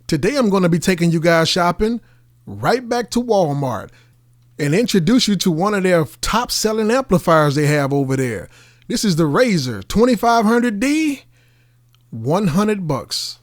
Today I'm going to be taking you guys shopping right back to Walmart and introduce you to one of their top selling amplifiers they have over there. This is the RZR 2500D, $100.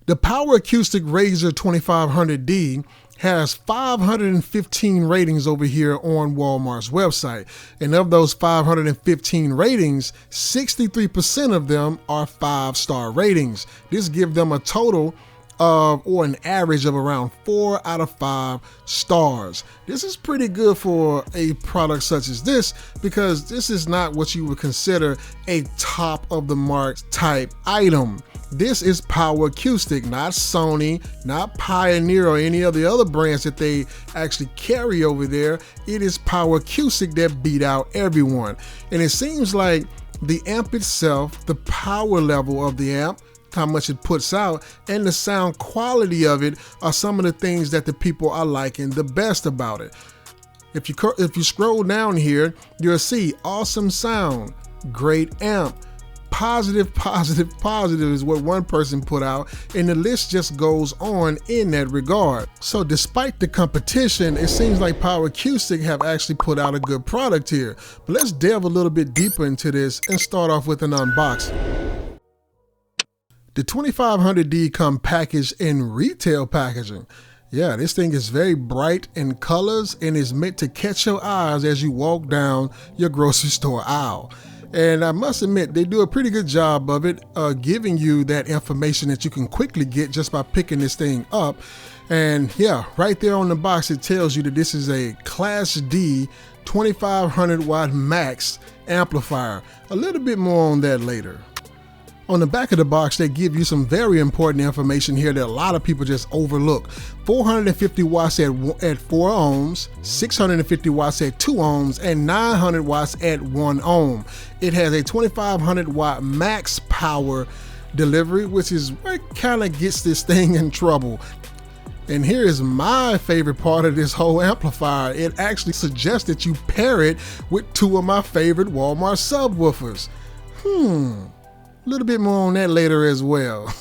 The Power Acoustik RZR 2500D has 515 ratings over here on Walmart's website. And of those 515 ratings, 63% of them are 5-star ratings. This gives them a total of, or an average of, around 4 out of 5 stars. This is pretty good for a product such as this, because this is not what you would consider a top of the mark type item. This is Power Acoustik, not Sony, not Pioneer or any of the other brands that they actually carry over there. It is Power Acoustik that beat out everyone. And it seems like the amp itself, the power level of the amp, how much it puts out, and the sound quality of it are some of the things that the people are liking the best about it. If you scroll down here, you'll see awesome sound, great amp, positive is what one person put out, and the list just goes on in that regard. So despite the competition, it seems like Power Acoustik have actually put out a good product here. But let's delve a little bit deeper into this and start off with an unboxing. The 2500D come packaged in retail packaging. Yeah, this thing is very bright in colors and is meant to catch your eyes as you walk down your grocery store aisle. And I must admit, they do a pretty good job of it, giving you that information that you can quickly get just by picking this thing up. And yeah, right there on the box, it tells you that this is a Class D 2500 watt max amplifier. A little bit more on that later. On the back of the box, they give you some very important information here that a lot of people just overlook. 450 watts at 4 ohms, 650 watts at 2 ohms, and 900 watts at 1 ohm. It has a 2500 watt max power delivery, which is what kind of gets this thing in trouble. And here is my favorite part of this whole amplifier. It actually suggests that you pair it with 2 of my favorite Wal-Mart subwoofers. A little bit more on that later as well.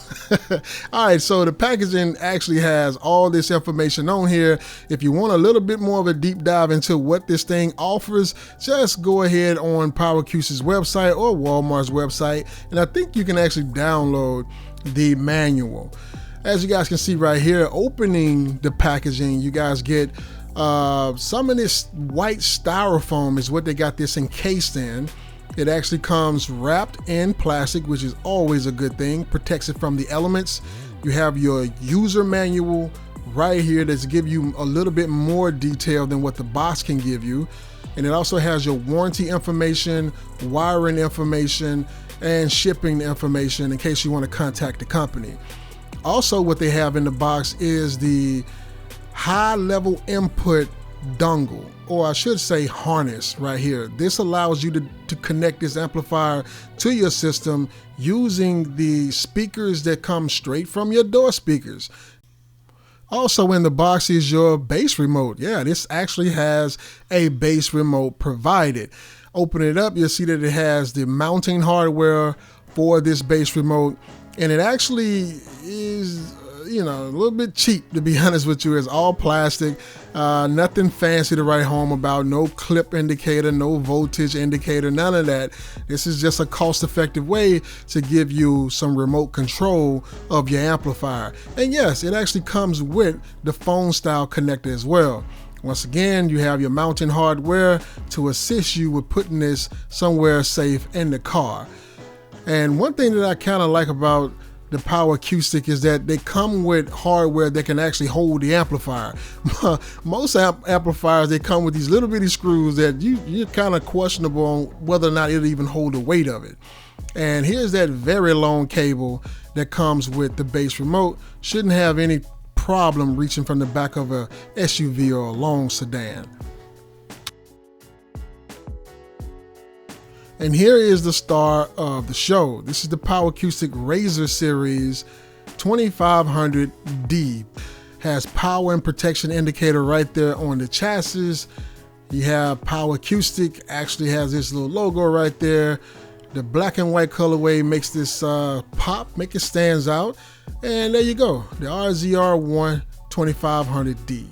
All right, so the packaging actually has all this information on here. If you want a little bit more of a deep dive into what this thing offers, just go ahead on Power Acoustik's website or Walmart's website, and I think you can actually download the manual. As you guys can see right here, opening the packaging, you guys get some of this white styrofoam is what they got this encased in. It actually comes wrapped in plastic, which is always a good thing, protects it from the elements. You have your user manual right here that's give you a little bit more detail than what the box can give you. And it also has your warranty information, wiring information, and shipping information in case you want to contact the company. Also, what they have in the box is the high level input dongle, or I should say harness right here. This allows you to connect this amplifier to your system using the speakers that come straight from your door speakers. Also in the box is your bass remote. Yeah, this actually has a bass remote provided. Open it up, you'll see that it has the mounting hardware for this bass remote, and it actually is a little bit cheap, to be honest with you. It's all plastic, nothing fancy to write home about, no clip indicator, no voltage indicator, none of that. This is just a cost-effective way to give you some remote control of your amplifier. And yes, it actually comes with the phone style connector as well. Once again, you have your mounting hardware to assist you with putting this somewhere safe in the car. And one thing that I kind of like about the Power Acoustik is that they come with hardware that can actually hold the amplifier. Most amplifiers, they come with these little bitty screws that you're kind of questionable on whether or not it'll even hold the weight of it. And here's that very long cable that comes with the bass remote. Shouldn't have any problem reaching from the back of a SUV or a long sedan. And here is the star of the show. This is the Power Acoustik RZR Series 2500D. Has power and protection indicator right there on the chassis. You have Power Acoustik, actually has this little logo right there. The black and white colorway makes this pop, make it stands out. And there you go, the RZR1 2500D.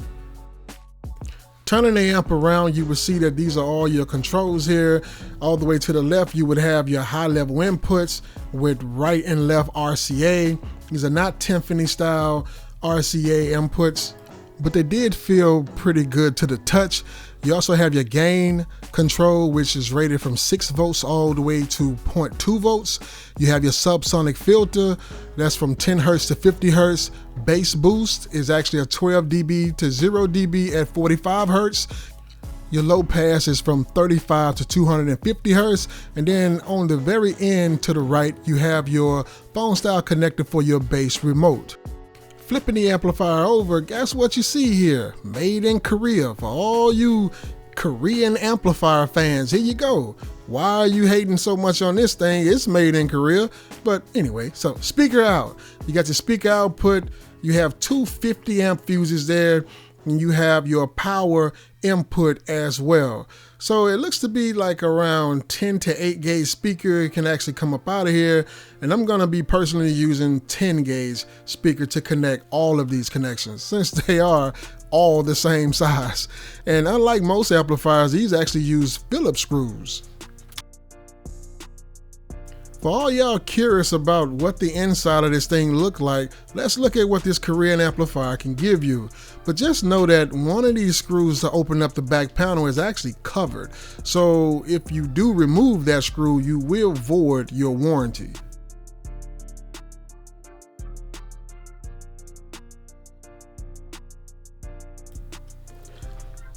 Turning the amp around, you will see that these are all your controls here. All the way to the left, you would have your high level inputs with right and left RCA. These are not Tiffany style RCA inputs, but they did feel pretty good to the touch. You also have your gain control, which is rated from 6 volts all the way to 0.2 volts. You have your subsonic filter, that's from 10 hertz to 50 hertz. Bass boost is actually a 12 dB to 0 dB at 45 hertz. Your low pass is from 35 to 250 hertz. And then on the very end to the right, you have your phone style connector for your bass remote. Flipping the amplifier over, guess what you see here? Made in Korea. For all you Korean amplifier fans, here you go. Why are you hating so much on this thing? It's made in Korea. But anyway, so speaker out. You got your speaker output. You have two 50 amp fuses there, and you have your power input as well. So it looks to be like around 10 to 8 gauge speaker can actually come up out of here. And I'm gonna be personally using 10 gauge speaker to connect all of these connections since they are all the same size. And unlike most amplifiers, these actually use Phillips screws. For all y'all curious about what the inside of this thing look like, let's look at what this Korean amplifier can give you. But just know that one of these screws to open up the back panel is actually covered. So if you do remove that screw, you will void your warranty.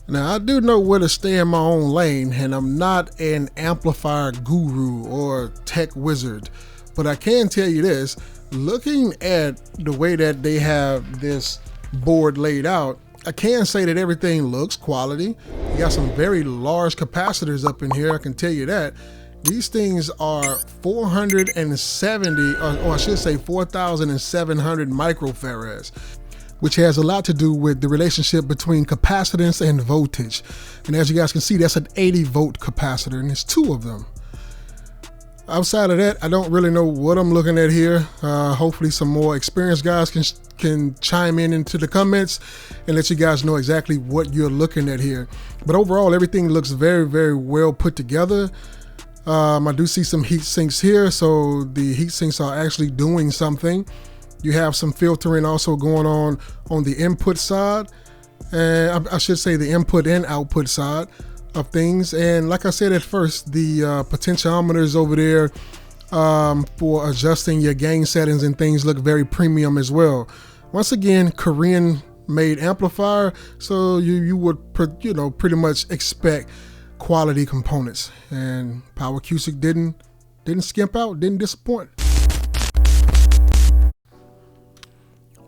Now, I do know where to stay in my own lane, and I'm not an amplifier guru or tech wizard, but I can tell you this, looking at the way that they have this board laid out, I can say that everything looks quality. You got some very large capacitors up in here, I can tell you that. These things are 470, or I should say 4,700 microfarads, which has a lot to do with the relationship between capacitance and voltage. And as you guys can see, that's an 80 volt capacitor, and there's 2 of them. Outside of that, I don't really know what I'm looking at here. Hopefully some more experienced guys can chime in into the comments and let you guys know exactly what you're looking at here. But overall, everything looks very, very well put together. I do see some heat sinks here, so the heat sinks are actually doing something. You have some filtering also going on the input side, and I should say the input and output side of things. And like I said at first, the potentiometers over there for adjusting your gain settings and things look very premium as well. Once again, Korean made amplifier, so you would pretty much expect quality components. And Power Acoustik didn't skimp out, didn't disappoint.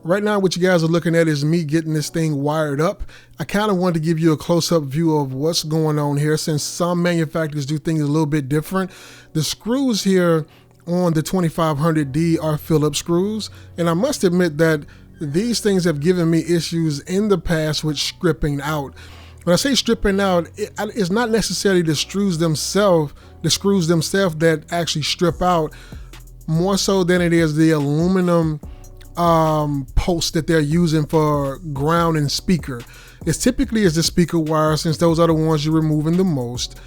Right now, what you guys are looking at is me getting this thing wired up. I kind of wanted to give you a close-up view of what's going on here, since some manufacturers do things a little bit different. The screws here on the 2500D are Phillips screws, and I must admit that these things have given me issues in the past with stripping out. When I say stripping out, it's not necessarily the screws themselves that actually strip out, more so than it is the aluminum posts that they're using for ground and speaker. It typically is the speaker wire, since those are the ones you're removing the most.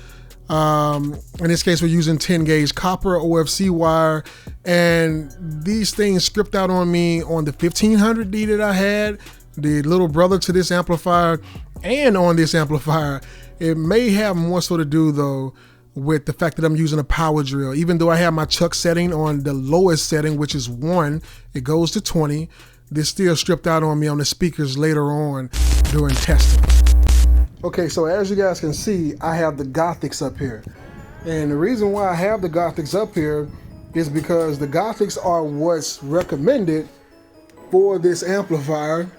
In this case, we're using 10 gauge copper OFC wire, and these things stripped out on me on the 1500D that I had, the little brother to this amplifier, and on this amplifier. It may have more so to do though with the fact that I'm using a power drill. Even though I have my chuck setting on the lowest setting, which is 1, it goes to 20. This still stripped out on me on the speakers later on during testing. Okay, so as you guys can see, I have the Gothics up here. And the reason why I have the Gothics up here is because the Gothics are what's recommended for this amplifier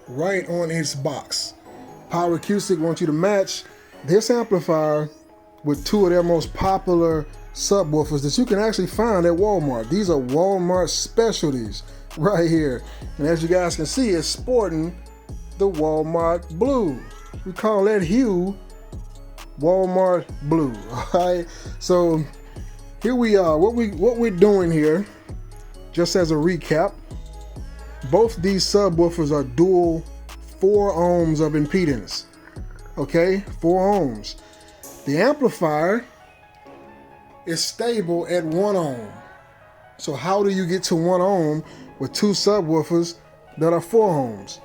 right on its box. Power Acoustik wants you to match this amplifier with 2 of their most popular subwoofers that you can actually find at Walmart. These are Walmart specialties right here. And as you guys can see, it's sporting the Walmart blue. We call that hue Walmart blue, all right? So here we are. What we're doing here, just as a recap, both these subwoofers are dual 4 ohms of impedance. Okay, 4 ohms. The amplifier is stable at 1 ohm. So how do you get to 1 ohm with 2 subwoofers that are 4 ohms?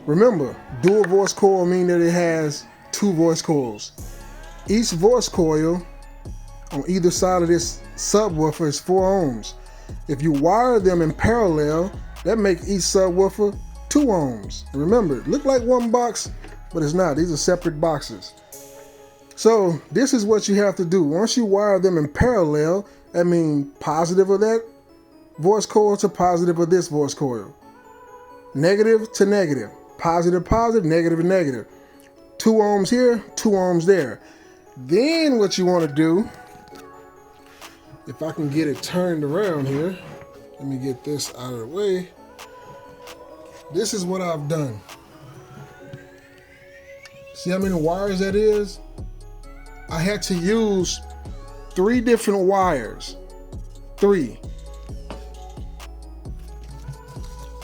Remember, dual voice coil means that it has 2 voice coils. Each voice coil on either side of this subwoofer is 4 ohms. If you wire them in parallel, that makes each subwoofer 2 ohms. And remember, it looks like one box, but it's not. These are separate boxes. So this is what you have to do. Once you wire them in parallel, that means positive of that voice coil to positive of this voice coil. Negative to negative. Positive, positive, negative, negative. 2 ohms here, 2 ohms there. Then what you want to do, if I can get it turned around here, let me get this out of the way. This is what I've done. See how many wires that is? I had to use 3 different wires. 3.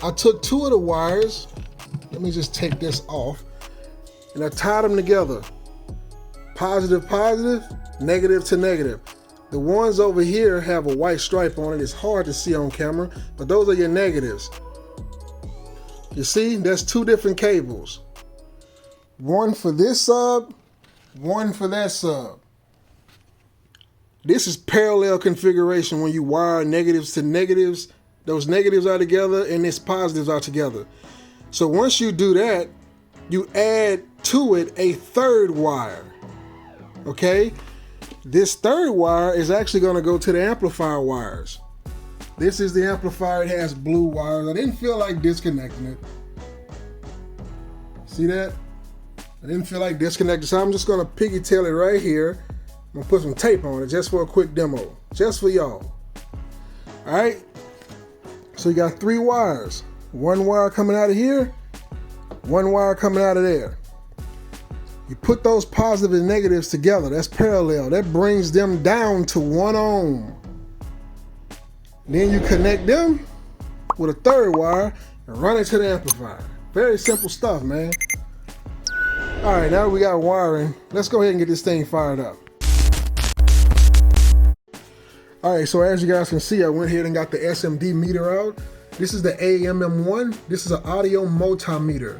I took 2 of the wires. Let me just take this off. And I tied them together. Positive, positive, negative to negative. The ones over here have a white stripe on it. It's hard to see on camera, but those are your negatives. You see, that's 2 different cables. One for this sub, one for that sub. This is parallel configuration when you wire negatives to negatives. Those negatives are together and its positives are together. So once you do that, you add to it a 3rd wire. Okay? This 3rd wire is actually going to go to the amplifier wires. This is the amplifier. It has blue wires. I didn't feel like disconnecting it. See that? I didn't feel like disconnecting, so I'm just going to piggytail it right here. I'm going to put some tape on it just for a quick demo. Just for y'all. Alright? So you got 3 wires. 1 wire coming out of here. 1 wire coming out of there. You put those positives and negatives together. That's parallel. That brings them down to 1 ohm. Then you connect them with a 3rd wire and run it to the amplifier. Very simple stuff, man. All right, now we got wiring. Let's go ahead and get this thing fired up. All right, so as you guys can see, I went ahead and got the SMD meter out. This is the AMM1. This is an audio multimeter.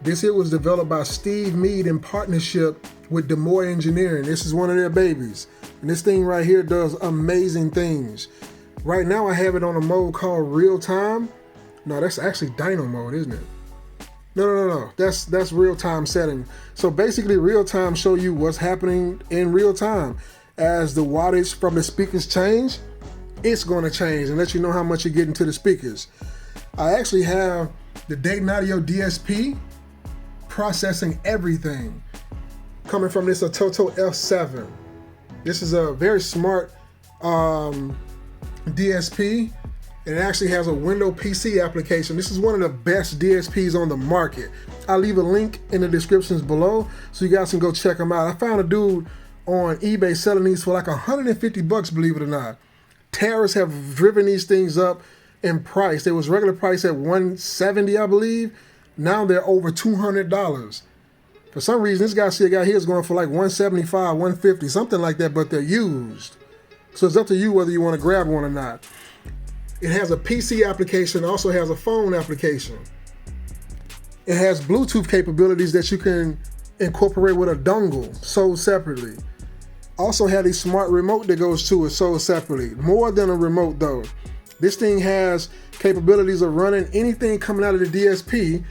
This here was developed by Steve Mead in partnership with Demoy Engineering. This is one of their babies. And this thing right here does amazing things. Right now I have it on a mode called real time. No, that's actually dyno mode, isn't it? No. That's real time setting. So basically real time show you what's happening in real time. As the wattage from the speakers change, it's going to change and let you know how much you're getting to the speakers. I actually have the Dayton Audio DSP processing everything coming from this Atoto F7. This is a very smart DSP. It actually has a window PC application. This is one of the best DSPs on the market. I'll leave a link in the descriptions below so you guys can go check them out. I found a dude on eBay selling these for like 150 bucks, believe it or not. Tariffs have driven these things up in price. They was regular price at $170, I believe. Now they're over $200. For some reason, this guy here is going for like $175, $150, something like that, but they're used. So it's up to you whether you want to grab one or not. It has a PC application, also has a phone application. It has Bluetooth capabilities that you can incorporate with a dongle, sold separately. Also had a smart remote that goes to it, sold separately. More than a remote though. This thing has capabilities of running anything coming out of the DSP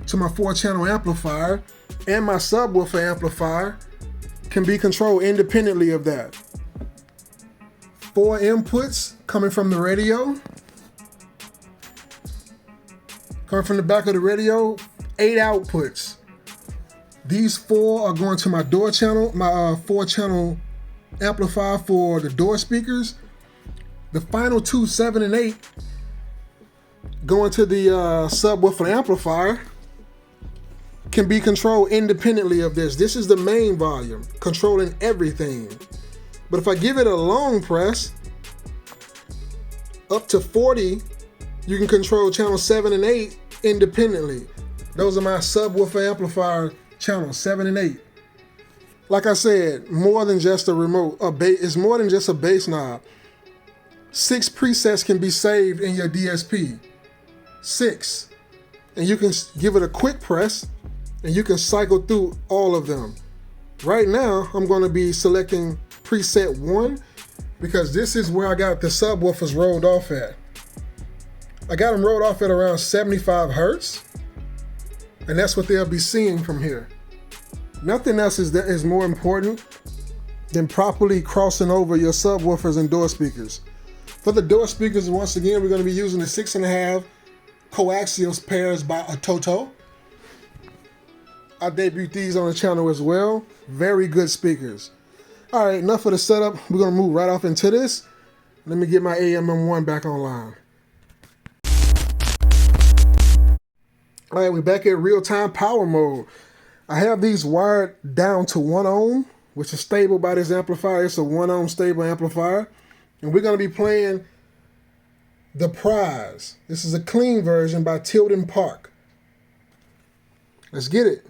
to my 4-channel amplifier, and my subwoofer amplifier can be controlled independently of that. 4 inputs coming from the radio. Coming from the back of the radio, 8 outputs. These 4 are going to my door channel, my 4-channel amplifier for the door speakers. The final 2, 7 and 8, going to the subwoofer amplifier, can be controlled independently of this. This is the main volume, controlling everything. But if I give it a long press, up to 40, you can control channel 7 and 8 independently. Those are my subwoofer amplifier channels, 7 and 8. Like I said, more than just a remote. It's more than just a bass knob. 6 presets can be saved in your DSP. 6. And you can give it a quick press, and you can cycle through all of them. Right now, I'm going to be selecting preset 1 because this is where I got the subwoofers rolled off at. I got them rolled off at around 75 Hertz, and that's what they'll be seeing from here. Nothing else is more important than properly crossing over your subwoofers and door speakers. For the door speakers, once again, we're going to be using the 6.5 coaxial pairs by Toto. I debuted these on the channel as well. Very good speakers. All right, enough of the setup. We're going to move right off into this. Let me get my AMM1 back online. All right, we're back at real-time power mode. I have these wired down to 1 ohm, which is stable by this amplifier. It's a 1 ohm stable amplifier. And we're going to be playing The Prize. This is a clean version by Tilden Park. Let's get it.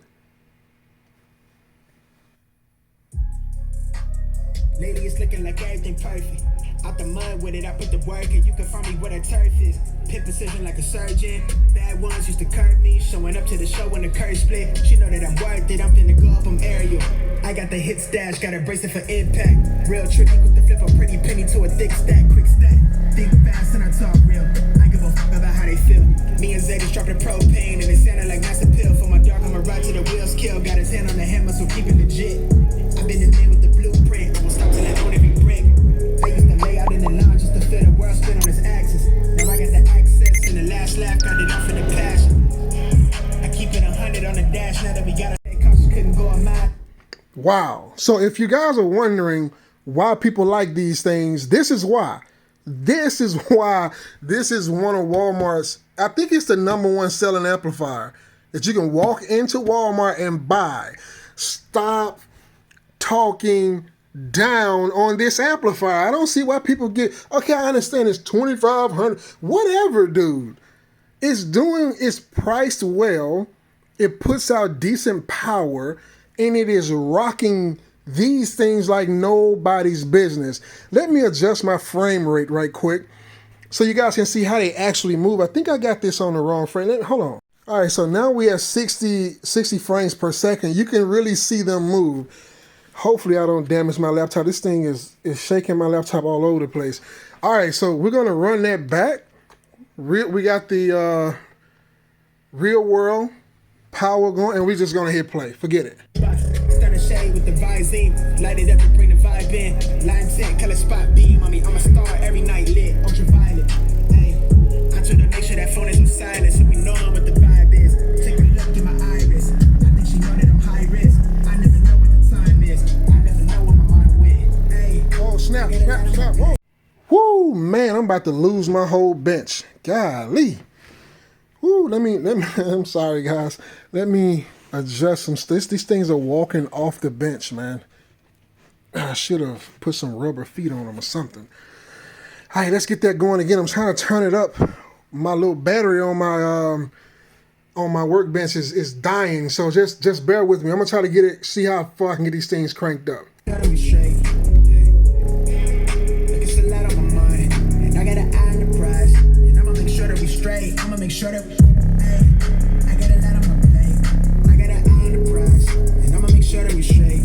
Lately it's looking like everything perfect. Out the mud with it, I put the work in. You can find me where the turf is. Pin precision like a surgeon. Bad ones used to curb me. Showing up to the show when the curve split. She know that I'm worth it. I'm finna go up, I'm aerial. I got the hit stash, got a bracelet for impact. Real tricky with the flip a pretty penny to a thick stack. Quick stack. Think fast and I talk real. I give a fuck about how they feel. Me and Zay just dropped the propane and it sounded like mass appeal. For my dog, I'ma ride to the wheels kill. Got his hand on the hammer, so keep it legit. I've been the man with the blueprint. I won't stop till I own every brick. I used to lay out in the lounge just to feel the world spin on its axis. Now I got the access and the last laugh got it off in the passion. I keep it 100 on the dash now that we got it. Cautious couldn't go a mile. Wow. So if you guys are wondering why people like these things, this is why. This is why this is one of Walmart's, I think it's the #1 selling amplifier that you can walk into Walmart and buy. Stop talking down on this amplifier. I don't see why people get, okay, I understand it's $2,500, whatever, dude. It's priced well, it puts out decent power, and it is rocking these things like nobody's business. Let me adjust my frame rate right quick so you guys can see how they actually move. I think I got this on the wrong frame. Hold on. All right, so now we have 60 frames per second. You can really see them move. Hopefully I don't damage my laptop. This thing is shaking my laptop all over the place. All right, so we're gonna run that back. We got the real world power going, and we're just gonna hit play. Forget it. Stunning shade with the Visine. Light it up and bring the vibe in. Line 10, color spot beam on me. I'm a star every night lit. Ultraviolet. Hey, I told her make sure that phone is in silence so we know what the vibe is. Take a look at my iris. I think she know that I'm high risk. I never know what the time is. I never know what my mind went. Hey. Oh, snap. Whoa. Woo, man, I'm about to lose my whole bench. Golly. Woo, let me, I'm sorry, guys. Let me adjust some stuff. These things are walking off the bench, man. I should have put some rubber feet on them or something. All right, let's get that going again. I'm trying to turn it up. My little battery on my workbench is dying, so just bear with me. I'm gonna try to get it, see how far I can get these things cranked up. It's a lot on my mind, and I got an eye on the prize, and I'ma make sure that we straight. I'ma make sure that I got a lot on my plate. I got an eye on the prize, and I'ma make sure that we straight.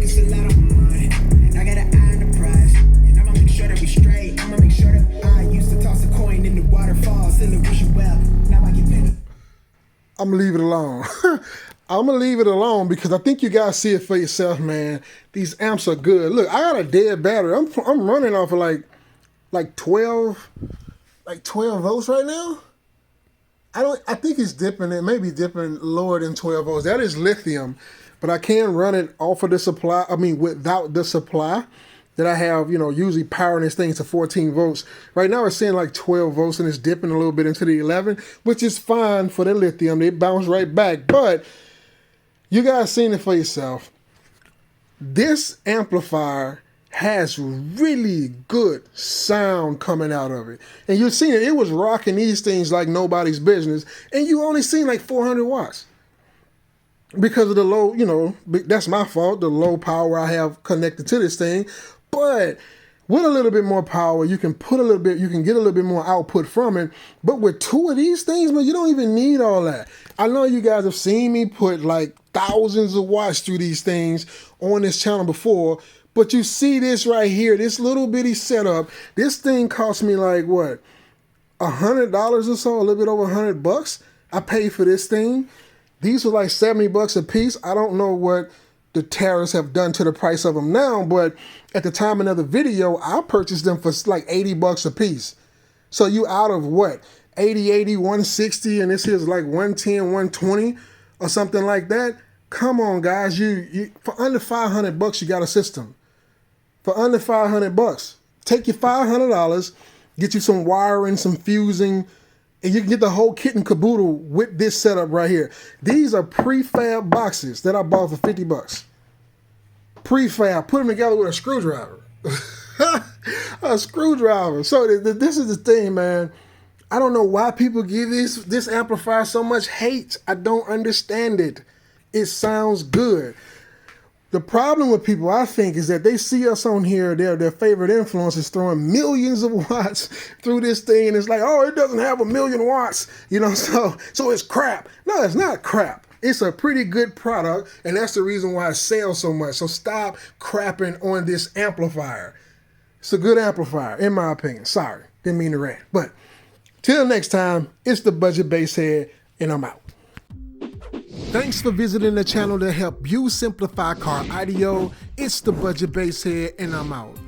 It's a lot on my mind, and I got an eye on the prize, and I'ma make sure that we straight. I'ma make sure that I used to toss a coin in the waterfalls in the wishing well. Now I get penny. I'm gonna leave it alone. I'm gonna leave it alone because I think you guys see it for yourself, man. These amps are good. Look, I got a dead battery. I'm running off of like 12 volts right now. I think it's dipping. It may be dipping lower than 12 volts. That is lithium, but I can run it off of the supply. I mean, without the supply that I have, usually powering this thing to 14 volts. Right now it's saying like 12 volts and it's dipping a little bit into the 11, which is fine for the lithium. They bounce right back, but you guys seen it for yourself. This amplifier has really good sound coming out of it. And you've seen it. It was rocking these things like nobody's business. And you only seen like 400 watts. Because of the low, you know, that's my fault, the low power I have connected to this thing. But with a little bit more power, you can get a little bit more output from it. But with two of these things, man, you don't even need all that. I know you guys have seen me put like thousands of watts through these things on this channel before. But you see this right here, this little bitty setup, this thing cost me like what, $100 or so, a little bit over $100 I paid for this thing. These were like 70 bucks a piece. I don't know what the tariffs have done to the price of them now, but at the time of the video, I purchased them for like 80 bucks a piece. So you out of what, 80, 160, and this here's like 110, 120 or something like that. Come on, guys, you for under 500 bucks, you got a system. For under 500 bucks, take your $500, get you some wiring, some fusing, and you can get the whole kit and caboodle with this setup right here. These are prefab boxes that I bought for 50 bucks. Prefab, put them together with a screwdriver. A screwdriver. So this is the thing, man. I don't know why people give this amplifier so much hate. I don't understand it. It sounds good. The problem with people, I think, is that they see us on here, their favorite influencers throwing millions of watts through this thing, and it's like, oh, it doesn't have 1,000,000 watts, you know, so it's crap. No, it's not crap. It's a pretty good product, and that's the reason why it sells so much. So stop crapping on this amplifier. It's a good amplifier, in my opinion. Sorry, didn't mean to rant. But till next time, it's the Budget Basshead, and I'm out. Thanks for visiting the channel to help you simplify car audio. It's the Budget Basshead, and I'm out.